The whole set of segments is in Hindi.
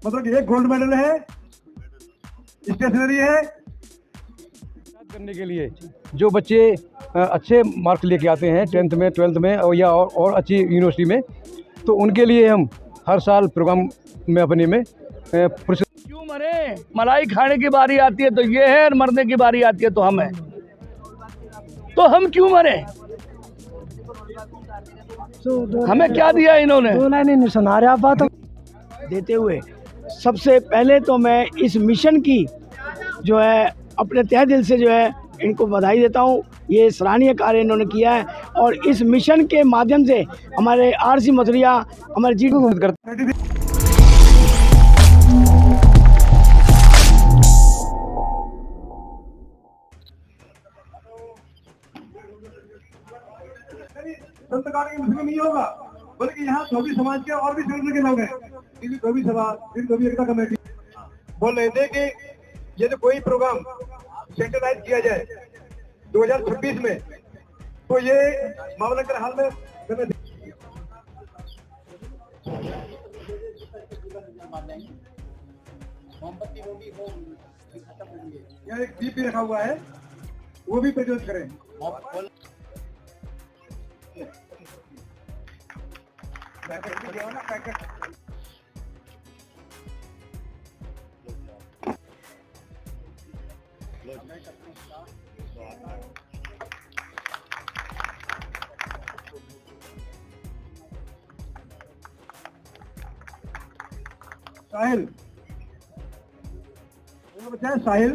मतलब कि एक गोल्ड मेडल है, स्टेशनरी है। करने के लिए जो बच्चे अच्छे मार्क्स लेके आते हैं 10th में 12th में या और अच्छी यूनिवर्सिटी में, तो उनके लिए हम हर साल प्रोग्राम में अपने में क्यों मरे? मलाई खाने की बारी आती है तो ये है, और मरने की बारी आती है तो हम है। तो हम क्यों मरे? हमें क्या दिया इन्होंने? दो लाइनें नहीं सुना रहे आप बात देते हुए। सबसे पहले तो मैं इस मिशन की जो है अपने तहे दिल से जो है इनको बधाई देता हूँ। ये सराहनीय कार्य इन्होंने किया है और इस मिशन के माध्यम से हमारे आरसी मथुरिया हमारे जी को मदद करते हैं। संत गाड़ी के मुस्लिम नहीं होगा, बल्कि यहाँ धोबी समाज के और भी संगठन के लोग हैं। धोबी सभा, धोबी एकता कमेटी बोल रहे थे कि यदि कोई प्रोग्राम सेंट्रलाइज किया जाए 2026 में, तो ये मामला हाल में यहाँ एक दीप भी रखा हुआ है, वो भी प्रज्वलित करें। साहिल, बच्चा है साहिल,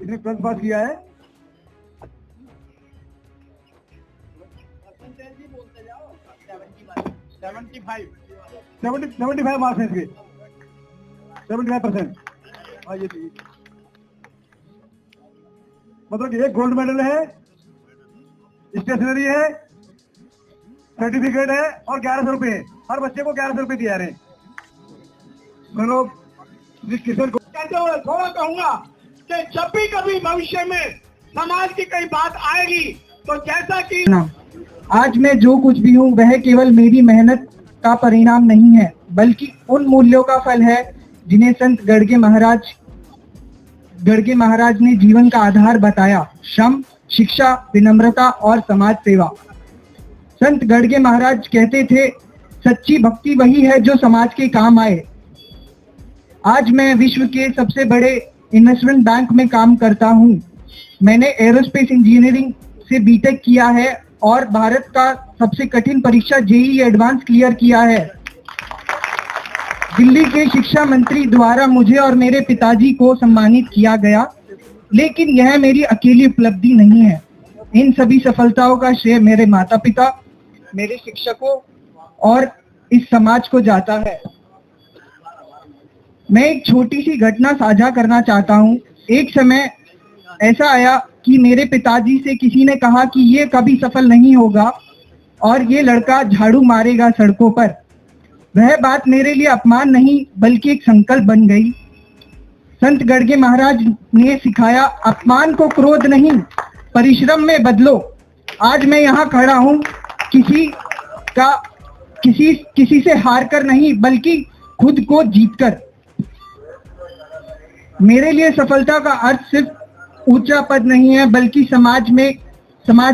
इसने 12th पास किया है। सेवेंटी फाइव मार्क्स हैं इसके, 75%। हाँ ये ठीक, मतलब कि एक गोल्ड मेडल है, स्टेशनरी है, सर्टिफिकेट है और 1100 रुपए है। हर बच्चे को 1100 रुपए दिया रहे। मैं लोग किशन को थोड़ा कहूंगा कि जब भी कभी भविष्य में समाज की कोई बात आएगी तो जैसा कि आज मैं जो कुछ भी हूँ वह केवल मेरी मेहनत का परिणाम नहीं है, बल्कि उन मूल्यों का फल है जिन्हें संत गढ़गे महाराज ने जीवन का आधार बताया। श्रम, शिक्षा, विनम्रता और समाज सेवा। संत गढ़गे महाराज कहते थे, सच्ची भक्ति वही है जो समाज के काम आए। आज मैं विश्व के सबसे बड़े इन्वेस्टमेंट बैंक में काम करता हूँ। मैंने एरोस्पेस इंजीनियरिंग से बीटेक किया है और भारत का सबसे कठिन परीक्षा जेईई एडवांस क्लियर किया है। दिल्ली के शिक्षा मंत्री द्वारा मुझे और मेरे पिताजी को सम्मानित किया गया, लेकिन यह मेरी अकेली उपलब्धि नहीं है। इन सभी सफलताओं का श्रेय मेरे माता पिता, मेरे शिक्षकों और इस समाज को जाता है। मैं एक छोटी सी घटना साझा करना चाहता हूँ। एक समय ऐसा आया कि मेरे पिताजी से किसी ने कहा कि ये कभी सफल नहीं होगा और ये लड़का झाड़ू मारेगा सड़कों पर। वह बात मेरे लिए अपमान नहीं बल्कि एक संकल्प बन गई। संत गढ़गे महाराज ने सिखाया, अपमान को क्रोध नहीं परिश्रम में बदलो। आज मैं यहाँ खड़ा हूँ किसी से हार कर नहीं बल्कि खुद को जीतकर। मेरे लिए सफलता का अर्थ सिर्फ ऊंचा पद नहीं है बल्कि समाज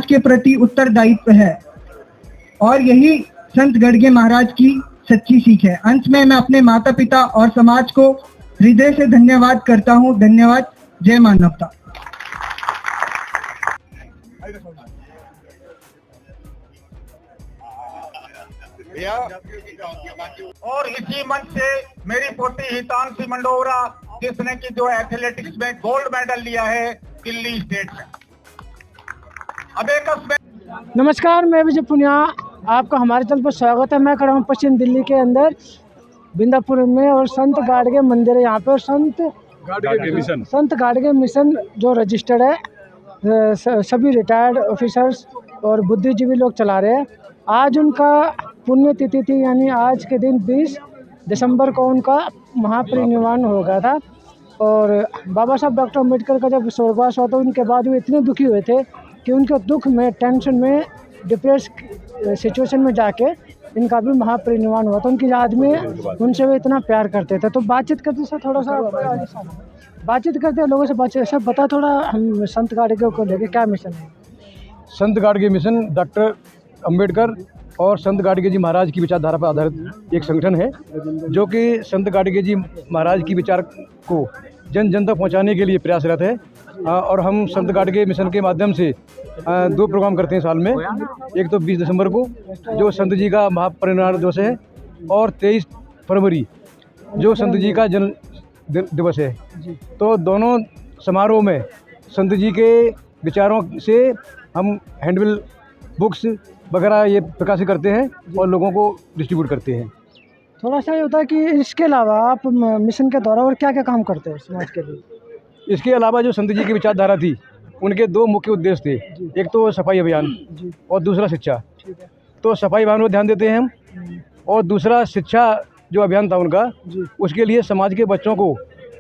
के प्रति उत्तरदायित्व है, और यही संत गढ़गे महाराज की सच्ची सीख है। अंत में मैं अपने माता पिता और समाज को हृदय से धन्यवाद करता हूँ। धन्यवाद। जय मानवता। और इसी मंच से मेरी पोती हितांशी मंडोरा, जिसने की जो एथलेटिक्स में गोल्ड मेडल लिया है दिल्ली स्टेट में। अब एक नमस्कार, मैं विजय पुनिया, आपका हमारे चैनल पर स्वागत है। मैं खड़ा हूँ पश्चिम दिल्ली के अंदर बिंदापुर में, और संत गाड़गे मंदिर है यहाँ पे। संत गाड़गे मिशन जो रजिस्टर्ड है, सभी रिटायर्ड ऑफिसर्स और बुद्धिजीवी लोग चला रहे हैं। आज उनका पुण्यतिथि थी, यानी आज के दिन 20 दिसंबर को उनका महापरिनिर्वाण हो गया था। और बाबा साहब डॉक्टर अम्बेडकर का जब स्वर्गवास हुआ तो उनके बाद वो इतने दुखी हुए थे कि उनके दुख में, टेंशन में, डिप्रेस सिचुएशन में जाके इनका भी महापरिनिर्वाण हुआ था। उनकी याद में उनसे वे इतना प्यार करते थे। तो बातचीत करते सर थोड़ा सा बातचीत करते हैं लोगों से, बातचीत सब बता थोड़ा, हम संत गाड़गे को लेके क्या मिशन है? संत गाड़गे मिशन डॉक्टर अंबेडकर और संत गाड़गे जी महाराज की विचारधारा पर आधारित एक संगठन है, जो कि संत गाड़गे जी महाराज की विचार को जन जन तक पहुँचाने के लिए प्रयासरत है। और हम संत गाड़गे मिशन के माध्यम से 2 प्रोग्राम करते हैं साल में। एक तो 20 दिसंबर को जो संत जी का महापरिनिर्वाण दिवस है, और 23 फरवरी जो संत जी का जन्म दिवस है। तो दोनों समारोह में संत जी के विचारों से हम हैंडबिल बुक्स वगैरह ये प्रकाशित करते हैं और लोगों को डिस्ट्रीब्यूट करते हैं। थोड़ा सा ये होता है कि इसके अलावा आप मिशन के द्वारा और क्या क्या काम करते हैं समाज के लिए? इसके अलावा जो संत जी की विचारधारा थी, उनके 2 मुख्य उद्देश्य थे, एक तो सफाई अभियान और दूसरा शिक्षा। तो सफाई अभियान को ध्यान देते हैं हम, और दूसरा शिक्षा जो अभियान था उनका, उसके लिए समाज के बच्चों को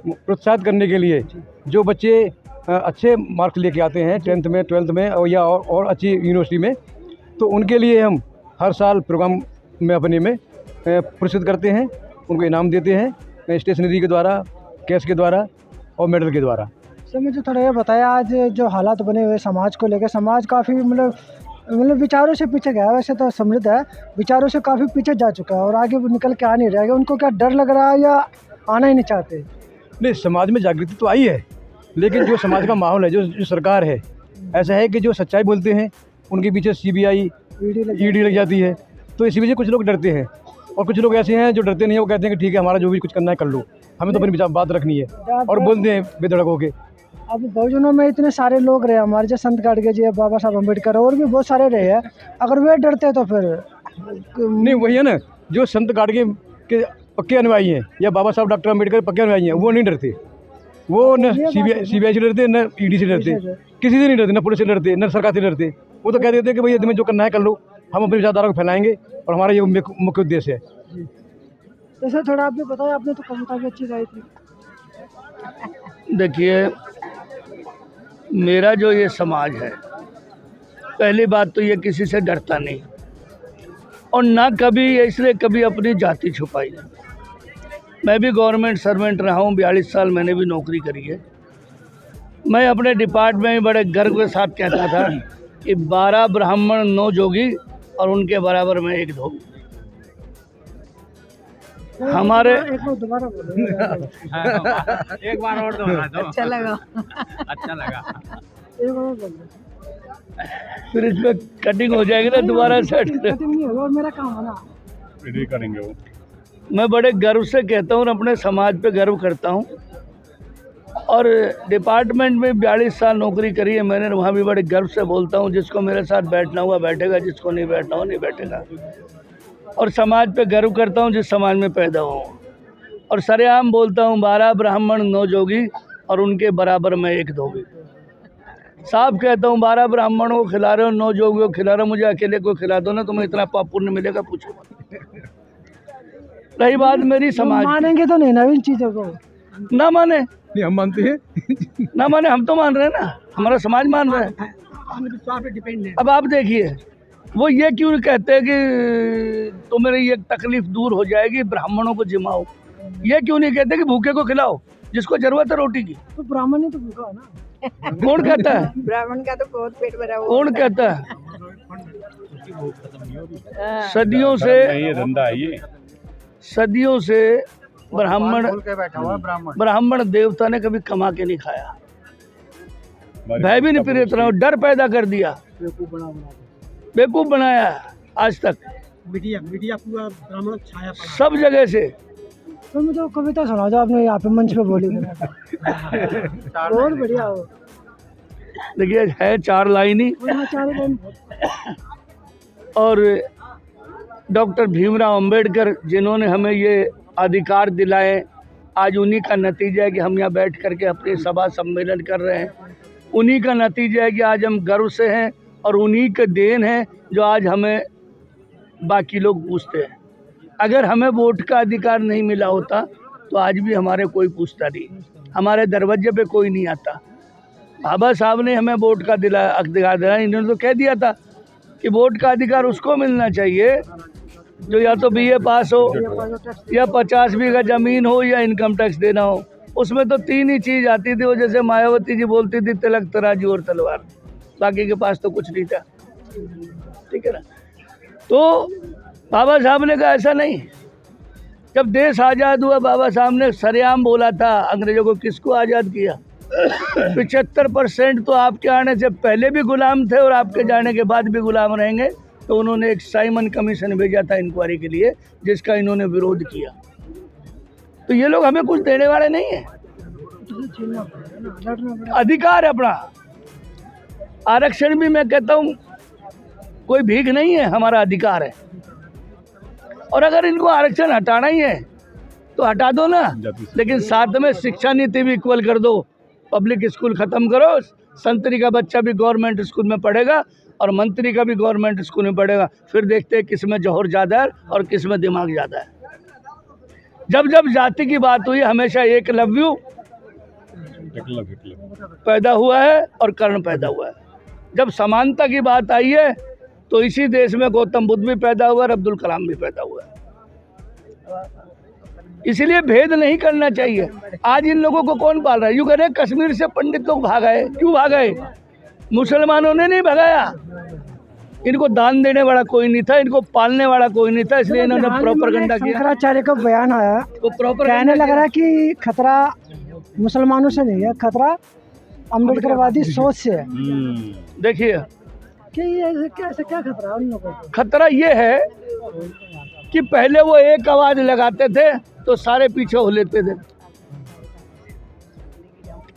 प्रोत्साहित करने के लिए जो बच्चे अच्छे मार्क्स लेके आते हैं 10th में, 12th में या और अच्छी यूनिवर्सिटी में, तो उनके लिए हम हर साल प्रोग्राम में अपने में पुरस्कृत करते हैं, उनको इनाम देते हैं स्टेशनरी के द्वारा, कैश के द्वारा और मेडल के द्वारा। सर मुझे थोड़ा ये बताया, आज जो हालात बने हुए समाज को लेकर, समाज काफ़ी मतलब विचारों से पीछे गया है। वैसे तो समृद्ध है, विचारों से काफ़ी पीछे जा चुका है और आगे निकल के आ नहीं रहेगा। उनको क्या डर लग रहा है या आना ही नहीं चाहते? नहीं, समाज में जागृति तो आई है, लेकिन जो समाज का माहौल है, जो सरकार है, ऐसा है कि जो सच्चाई बोलते हैं उनके पीछे CBI ED लग जाती है। तो इसी वजह कुछ लोग डरते हैं, और कुछ लोग ऐसे हैं जो डरते नहीं हैं। वो कहते हैं कि ठीक है, हमारा जो भी कुछ करना है कर लो, हमें तो अपनी बात रखनी है, और बोलते हैं बेधड़क होके। अब बहुजनों में इतने सारे लोग रहे हमारे, जैसे संत गाड़गे जी, बाबा साहब अम्बेडकर और भी बहुत सारे रहे हैं। अगर वे डरते तो फिर नहीं, वही है ना, जो संत गाड़गे के पक्के अनुयायी हैं या बाबा साहब डॉक्टर अम्बेडकर पक्के अनुयायी हैं, वो नहीं डरते। वो न CBI से डरते, न ED से डरते, किसी से नहीं डरते, न पुलिस से डरते, न सरकार से डरते। वो तो कह देते हैं कि भैया तुम्हें जो करना है कर लो, हम अपनी विचारधारा को फैलाएंगे और हमारा ये मुख्य उद्देश्य है। तो सर थोड़ा आपने बताया, आपने तो कविता भी अच्छी गाई थी। देखिए, मेरा जो ये समाज है, पहली बात तो ये किसी से डरता नहीं, और ना कभी इसलिए कभी अपनी जाति छुपाई। मैं भी गवर्नमेंट सर्वेंट रहा हूँ, 42 साल मैंने भी नौकरी करी है। मैं अपने डिपार्टमेंट में बड़े गर्व के साथ कहता था कि 12 ब्राह्मण 9 जोगी और उनके बराबर में 1 धोबी। हमारे दोबारा एक बार और दोहरा दो। अच्छा लगा। एक बार बोल दो। फिर इसमें कटिंग हो जाएगी ना, दोबारा सेट कटिंग नहीं होगा, मेरा काम है ना। करेंगे वो। मैं बड़े गर्व से कहता हूँ, अपने समाज पे गर्व करता हूँ। और डिपार्टमेंट में 42 साल नौकरी करी है मैंने, वहाँ भी बड़े गर्व से बोलता हूँ। जिसको मेरे साथ बैठना हुआ बैठेगा, जिसको नहीं बैठना हो नहीं बैठेगा। और समाज पे गर्व करता हूँ जिस समाज में पैदा हुआ हूँ। और सरेआम बोलता हूँ, 12 ब्राह्मण 9 जोगी और उनके बराबर में 1 धोबी। साफ कहता हूँ, 12 ब्राह्मणों को खिला रहे हो, 9 जोगियों को खिला रहे हो, मुझे अकेले को खिला दो ना, तुम्हें इतना पाप पुण्य मिलेगा, पूछो। रही बात मेरी समाज, मानेंगे तो नहीं ना इन चीज़ों को? ना माने, नहीं, हम मानते हैं। ना माने, हम तो मान रहे हैं ना, हमारा समाज मान रहा है। अब आप देखिए, वो ये क्यों कहते हैं कि तो मेरी ये तकलीफ दूर हो जाएगी, ब्राह्मणों को जिमाओ। ये क्यों नहीं कहते कि भूखे को खिलाओ, जिसको जरूरत है रोटी की? तो ब्राह्मण ही तो भूखा है ना। कौन कहता है? ब्राह्मण का तो बहुत पेट भरा हुआ। कौन कहता है? सदियों से, ये धंधा है ये। सदियों से ब्राह्मण देवता ने कभी कमा के नहीं खाया। भय भी नहीं प्रेरित रहा, डर पैदा कर दिया, बेवकूफ बनाया। आज तक मीडिया पूरा ब्राह्मण छाया पड़ा सब जगह से। तो मुझे कविता सुना जो आपने यहाँ पे मंच पे बोली। बहुत बढ़िया हो। देखिए, है 4 लाइन ही। और डॉक्टर भीमराव अंबेडकर जिन्होंने हमें ये अधिकार दिलाए, आज उन्हीं का नतीजा है कि हम यहाँ बैठ करके अपनी सभा सम्मेलन कर रहे हैं। उन्हीं का नतीजा है कि आज हम गर्व से हैं, और उन्हीं के देन है जो आज हमें बाकी लोग पूछते हैं। अगर हमें वोट का अधिकार नहीं मिला होता तो आज भी हमारे कोई पूछता नहीं, हमारे दरवाजे पे कोई नहीं आता। बाबा साहब ने हमें वोट का अधिकार दिलाया। इन्होंने तो कह दिया था कि वोट का अधिकार उसको मिलना चाहिए जो या तो BA पास हो, या 50 बीघा ज़मीन हो, या इनकम टैक्स देना हो। उसमें तो 3 ही चीज़ आती थी, वो जैसे मायावती जी बोलती थी, तिलक तराजू और तलवार। बाकी के पास तो कुछ नहीं था, ठीक है ना। तो बाबा साहब ने कहा ऐसा नहीं। जब देश आज़ाद हुआ, बाबा साहब ने सरेआम बोला था अंग्रेजों को किसको आज़ाद किया। 75% तो आपके आने से पहले भी गुलाम थे और आपके जाने के बाद भी गुलाम रहेंगे। तो उन्होंने एक साइमन कमीशन भेजा था इंक्वायरी के लिए, जिसका इन्होंने विरोध किया। तो ये लोग हमें कुछ देने वाले नहीं है, अधिकार है अपना। आरक्षण भी मैं कहता हूँ कोई भीख नहीं है, हमारा अधिकार है। और अगर इनको आरक्षण हटाना ही है तो हटा दो ना, लेकिन साथ में शिक्षा नीति भी इक्वल कर दो। पब्लिक स्कूल ख़त्म करो, संतरी का बच्चा भी गवर्नमेंट स्कूल में पढ़ेगा और मंत्री का भी गवर्नमेंट स्कूल में पढ़ेगा। फिर देखते हैं किस में जौहर ज़्यादा है और किस में दिमाग ज़्यादा है। जब जब जाति की बात हुई, हमेशा एकलव्य पैदा हुआ है और कर्ण पैदा हुआ है। जब समानता की बात आई है तो इसी देश में गौतम बुद्ध भी पैदा हुआ और अब्दुल कलाम भी पैदा हुआ है। इसलिए भेद नहीं करना चाहिए। आज इन लोगों को कौन पाल रहा है? यूँ कह रहे कश्मीर से पंडित लोग भाग आए। क्यों भाग आए? मुसलमानों ने नहीं भगाया। इनको दान देने वाला कोई नहीं था, इनको पालने वाला कोई नहीं था, इसलिए इन्होंने प्रोपेगेंडा किया। शंकराचार्य का बयान आया तो कहने लग रहा है कि खतरा मुसलमानों से नहीं है, खतरा अम्बेडकरवादी सोच से है। देखिए कि ऐसे क्या खतरा है उन लोगों को? खतरा ये है कि पहले वो एक आवाज लगाते थे तो सारे पीछे हो लेते थे।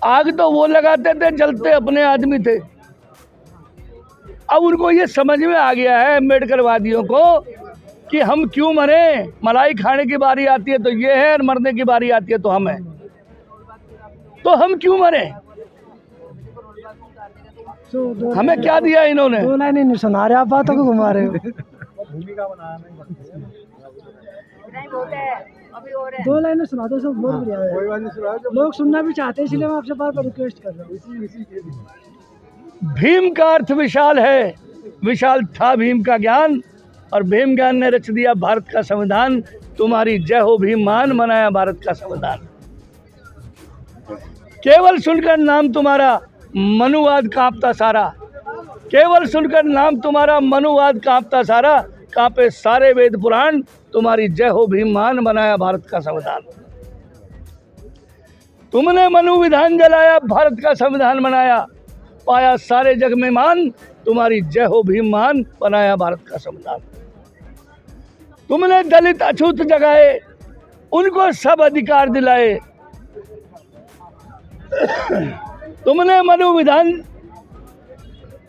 आग तो वो लगाते थे, जलते अपने आदमी थे। अब उनको ये समझ में आ गया है अम्बेडकरवादियों को कि हम क्यों मरे। मलाई खाने की बारी आती है तो ये है, और मरने की बारी आती है तो हम हैं। तो हम क्यों मरे? हमें क्या दिया इन्होंने? 2 लाइनें नहीं सुना रहे आप, बातों को घुमा रहे हो। 2 लाइनें सुना दो, सब बहुत बढ़िया है। लोग सुनना भी चाहते हैं, इसलिए मैं आपसे बार बार रिक्वेस्ट कर रहा हूँ। भीम का अर्थ विशाल है, विशाल था भीम का ज्ञान, और भीम ज्ञान ने रच दिया भारत का संविधान। तुम्हारी जय हो भीम मान, मनाया भारत का संविधान। केवल सुनकर नाम तुम्हारा मनुवाद कांपता सारा, केवल सुनकर नाम तुम्हारा मनुवाद कांपता सारा, कांपे सारे वेद पुराण, तुम्हारी जय हो भीम मान, बनाया भारत का संविधान। तुमने मनु विधान जलाया, भारत का संविधान बनाया, पाया सारे जग में मान, तुम्हारी जय हो भीम मान, बनाया भारत का संविधान। तुमने दलित अछूत जगाए, उनको सब अधिकार दिलाए। तुमने मनु विधान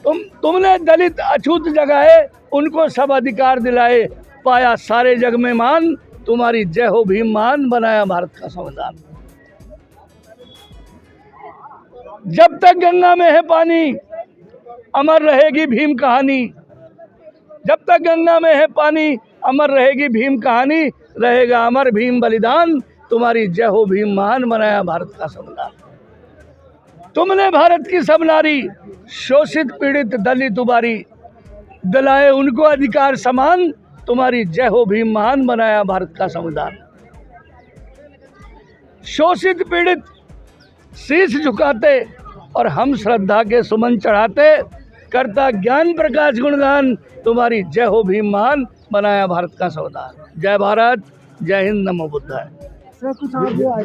तुमने दलित अछूत जगाए, उनको सब अधिकार दिलाए, पाया सारे जग में मान, तुम्हारी जय हो भीम मान, बनाया भारत का संविधान। जब तक गंगा में है पानी, अमर रहेगी भीम कहानी। जब तक गंगा में है पानी, अमर रहेगी भीम कहानी, रहेगा अमर भीम बलिदान, तुम्हारी जय हो भीम मान, बनाया भारत का संविधान। तुमने भारत की सब नारी, शोषित पीड़ित दलित उबारी, दिलाए उनको अधिकार समान, तुम्हारी जय हो भीम महान, बनाया भारत का संविधान। शोषित पीड़ित शीश झुकाते और हम श्रद्धा के सुमन चढ़ाते, करता ज्ञान प्रकाश गुणगान, तुम्हारी जय हो भीम महान, बनाया भारत का संविधान। जय भारत, जय हिंद, नमो बुद्धाय। सर कुछ और भी आ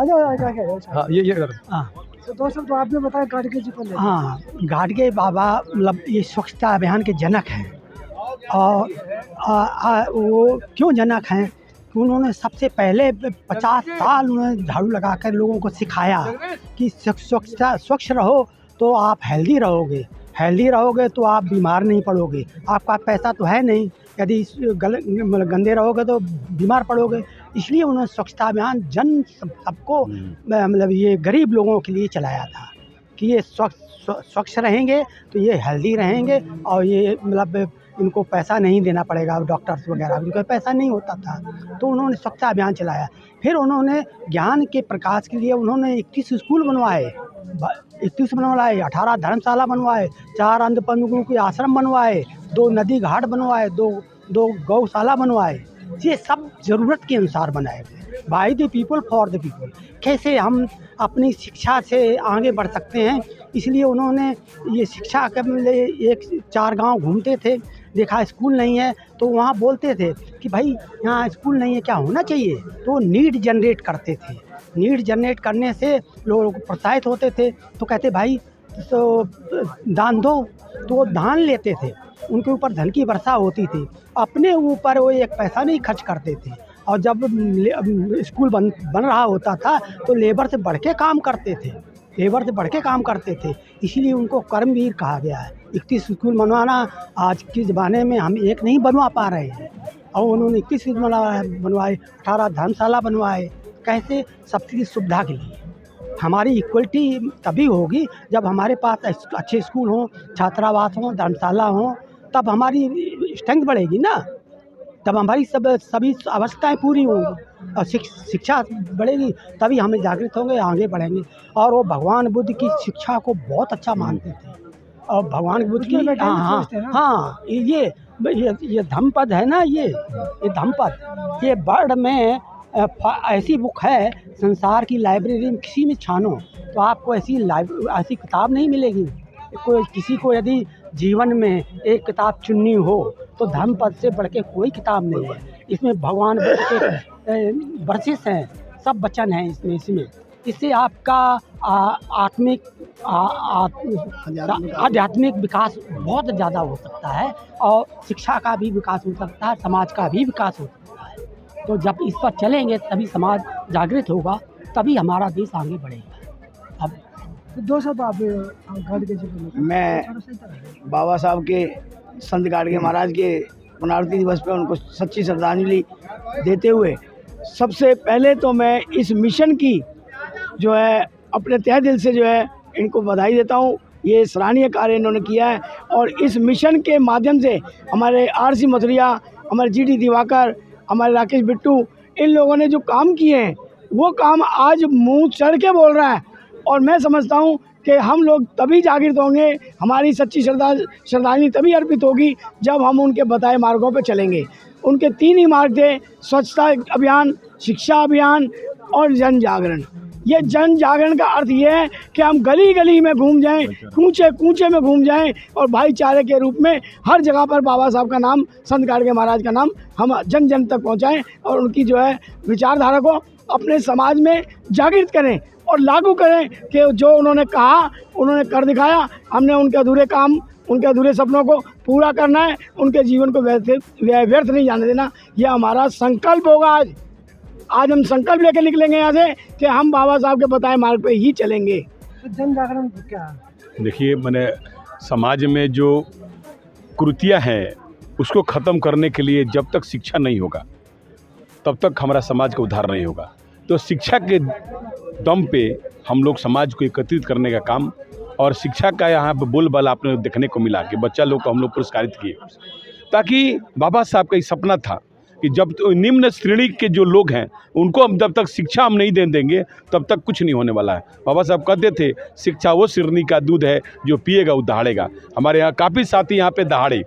जाओ। हाँ ये तो दोस्तों, तो आपने बताया गाडगे जी को। हाँ, गाडगे बाबा मतलब ये स्वच्छता अभियान के जनक हैं। और वो क्यों जनक हैं कि उन्होंने सबसे पहले 50 साल उन्होंने झाड़ू लगाकर लोगों को सिखाया कि स्वच्छ रहो तो आप हेल्दी रहोगे तो आप बीमार नहीं पड़ोगे। आपका पैसा तो है नहीं, यदि गंदे रहोगे तो बीमार पड़ोगे। इसलिए उन्होंने स्वच्छता अभियान सबको मतलब ये गरीब लोगों के लिए चलाया था कि ये स्वच्छ रहेंगे तो ये हेल्दी रहेंगे, और ये मतलब इनको पैसा नहीं देना पड़ेगा। डॉक्टर्स वगैरह उनको पैसा नहीं होता था, तो उन्होंने स्वच्छता अभियान चलाया। फिर उन्होंने ज्ञान के प्रकाश के लिए उन्होंने 21 स्कूल बनवाए। 31 बनवाए, 18 धर्मशाला बनवाए, 4 अंधपंगुओं के आश्रम बनवाए, 2 नदी घाट बनवाए, 2 गौशाला बनवाए। ये सब ज़रूरत के अनुसार बनाए गए, by the people for the people. कैसे हम अपनी शिक्षा से आगे बढ़ सकते हैं, इसलिए उन्होंने ये शिक्षा के लिए 4 गांव घूमते थे, देखा स्कूल नहीं है तो वहाँ बोलते थे कि भाई यहाँ स्कूल नहीं है, क्या होना चाहिए, तो नीड जनरेट करते थे। नीड जनरेट करने से लोग प्रोत्साहित होते थे, तो कहते भाई तो दान दो, तो वो दान लेते थे, उनके ऊपर धन की वर्षा होती थी, अपने ऊपर वो 1 पैसा नहीं खर्च करते थे। और जब स्कूल बन रहा होता था तो लेबर से बढ़ के काम करते थे, लेबर से बढ़ के काम करते थे, इसीलिए उनको कर्मवीर कहा गया है। 31 स्कूल बनवाना आज के ज़माने में हम एक नहीं बनवा पा रहे हैं, और उन्होंने 31 स्कूल बनवाए, 18 धर्मशाला बनवाए। कैसे? सबकी सुविधा के लिए। हमारी इक्वलिटी तभी होगी जब हमारे पास अच्छे स्कूल हों, छात्रावास हों, धर्मशाला हों, तब हमारी स्ट्रेंथ बढ़ेगी ना, तब हमारी सभी अवस्थाएं पूरी होंगी और शिक्षा बढ़ेगी, तभी हमें जागृत होंगे, आगे बढ़ेंगे। और वो भगवान बुद्ध की शिक्षा को बहुत अच्छा मानते थे, और भगवान बुद्ध की हाँ ये धम्मपद है ना, ये धम्मपद, ये वर्ल्ड में ऐसी बुक है, संसार की लाइब्रेरी में किसी में छानो तो आपको ऐसी किताब नहीं मिलेगी। किसी को यदि जीवन में एक किताब चुननी हो तो धर्मपद से बढ़ के कोई किताब नहीं है। इसमें भगवान बुद्ध के वर्सेस हैं, सब वचन हैं इसमें। इससे आपका आध्यात्मिक विकास बहुत ज़्यादा हो सकता है, और शिक्षा का भी विकास हो सकता है, समाज का भी विकास हो सकता है। तो जब इस पर चलेंगे तभी समाज जागृत होगा, तभी हमारा देश आगे बढ़ेगा। अब 200 गाड़गे मैं बाबा साहब के, संत गाड़गे महाराज के पुण्यतिथि दिवस पर उनको सच्ची श्रद्धांजलि देते हुए सबसे पहले तो मैं इस मिशन की जो है अपने तहे दिल से जो है इनको बधाई देता हूँ। ये सराहनीय कार्य इन्होंने किया है, और इस मिशन के माध्यम से हमारे RC मथुरिया, हमारे GD दिवाकर, हमारे राकेश बिट्टू, इन लोगों ने जो काम किए हैं वो काम आज मुँह चढ़ के बोल रहा है। और मैं समझता हूँ कि हम लोग तभी जागृत होंगे, हमारी सच्ची श्रद्धांजलि तभी अर्पित होगी जब हम उनके बताए मार्गों पर चलेंगे। उनके 3 ही मार्ग थे, स्वच्छता अभियान, शिक्षा अभियान और जन जागरण। ये जन जागरण का अर्थ ये है कि हम गली गली में घूम जाएं, कूचे कूचे में घूम जाएं, और भाईचारे के रूप में हर जगह पर बाबा साहब का नाम, संत गाड़गे महाराज का नाम हम जन जन तक पहुँचाएँ, और उनकी जो है विचारधारा को अपने समाज में जागृत करें और लागू करें कि जो उन्होंने कहा उन्होंने कर दिखाया। हमने उनके अधूरे काम, उनके अधूरे सपनों को पूरा करना है, उनके जीवन को व्यर्थ नहीं जाने देना। यह हमारा संकल्प होगा। आज हम संकल्प लेकर निकलेंगे यहाँ से कि हम बाबा साहब के बताए मार्ग पे ही चलेंगे। जन जागरण क्या? देखिए, मैंने समाज में जो कुरीतियाँ हैं उसको ख़त्म करने के लिए जब तक शिक्षा नहीं होगा तब तक हमारा समाज का उद्धार नहीं होगा। तो शिक्षा के दम पे हम लोग समाज को एकत्रित करने का काम, और शिक्षा का यहाँ पे बोलबाला आपने देखने को मिला कि बच्चा लोग को हम लोग पुरस्कारित किए, ताकि बाबा साहब का ये सपना था कि जब तो निम्न श्रेणी के जो लोग हैं उनको हम जब तक शिक्षा हम नहीं दे देंगे तब तक कुछ नहीं होने वाला है। बाबा साहब कहते थे, शिक्षा वो श्रेणी का दूध है जो पिएगा वो दहाड़ेगा। हमारे यहाँ काफ़ी साथी यहाँ पे दहाड़े,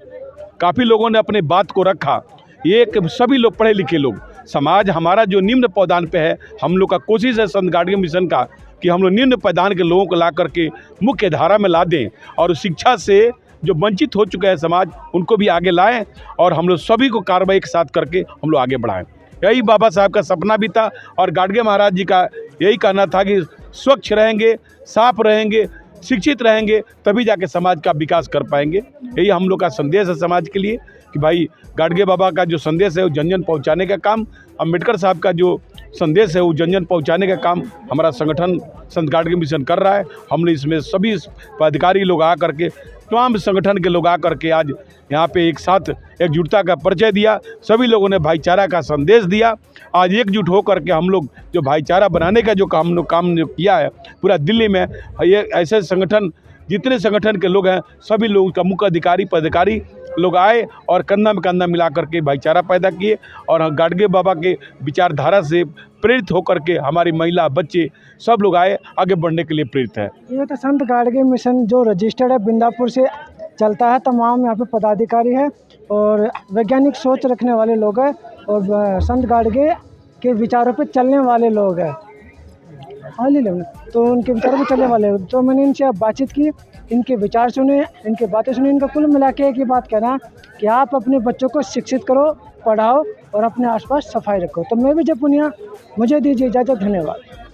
काफ़ी लोगों ने अपने बात को रखा। ये सभी लोग पढ़े लिखे लोग, समाज हमारा जो निम्न पायदान पे है, हम लोग का कोशिश है संत गाड़गे मिशन का कि हम लोग निम्न पायदान के लोगों को ला करके मुख्य धारा में ला दें, और शिक्षा से जो वंचित हो चुका है समाज उनको भी आगे लाएं, और हम लोग सभी को कार्रवाई एक साथ करके हम लोग आगे बढ़ाएं। यही बाबा साहब का सपना भी था, और गाड़गे महाराज जी का यही कहना था कि स्वच्छ रहेंगे, साफ रहेंगे, शिक्षित रहेंगे, तभी जाके समाज का विकास कर पाएंगे। यही हम लोग का संदेश है समाज के लिए कि भाई गाड़गे बाबा का जो संदेश है वो जन जन पहुँचाने का काम, अम्बेडकर साहब का जो संदेश है वो जन जन पहुँचाने का काम हमारा संगठन संत गाड़गे मिशन कर रहा है। हमने इसमें सभी पदाधिकारी लोग आ करके, तमाम संगठन के लोग आ करके आज यहाँ पे एक साथ एकजुटता का परिचय दिया, सभी लोगों ने भाईचारा का संदेश दिया। आज एकजुट होकर के हम लोग जो भाईचारा बनाने का जो काम किया है पूरा दिल्ली में, ये ऐसे संगठन जितने संगठन के लोग हैं सभी लोग का मुख्य अधिकारी पदाधिकारी लोग आए और कंधा में कंधा मिला करके भाईचारा पैदा किए और गाडगे बाबा के विचारधारा से प्रेरित होकर के हमारी महिला बच्चे सब लोग आए, आगे बढ़ने के लिए प्रेरित है। ये तो संत गाडगे मिशन जो रजिस्टर्ड है बिंदापुर से चलता है, तमाम यहाँ पे पदाधिकारी है और वैज्ञानिक सोच रखने वाले लोग हैं और संत गाडगे के विचारों पे चलने वाले लोग हैं। हाँ ले लेना, तो उनके विचारों पे चलने वाले, तो मैंने इनसे अब बातचीत की, इनके विचार सुने, इनके बातें सुने। इनका कुल मिला के एक ही बात कहना कि आप अपने बच्चों को शिक्षित करो, पढ़ाओ और अपने आसपास सफाई रखो। तो मैं भी जय पुनिया, मुझे दीजिए इजाज़त, धन्यवाद।